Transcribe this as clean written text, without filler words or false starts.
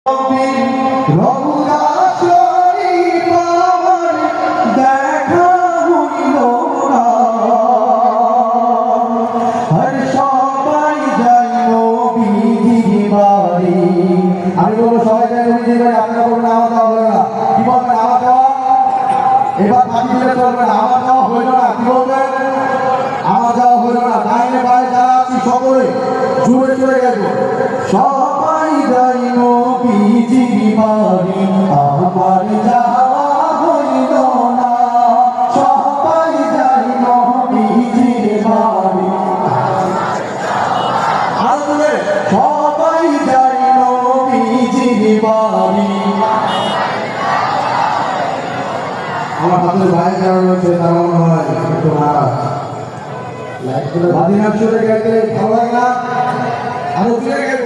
আমি বলবো সবাই যাই নবীজির বাড়ি, আপনারা বলবেন আমার দেওয়া হলো না। কি বলবেন আমার দেওয়া? এবার বাকি দিলে চলবে না, আমার দেওয়া হইল না। কি বলবেন? আমার দেওয়া হইল না। ডাইনে বাড়ি যারা আছি সকলে জুড়ে চলে গেল। সবাই যাই নবীজির বাড়ি, আমার যাওয়া হইল না। সবাই যাই নবীজির বাড়ি, সবাই যাই নবীজির বাড়ি। আমার হাতের ভাই যারা রয়েছে তারা মনে হয় একটু নারাজ। লাইট করে বাদিনা চলে গেলে ভালো লাগে না, আরো চলে গেল।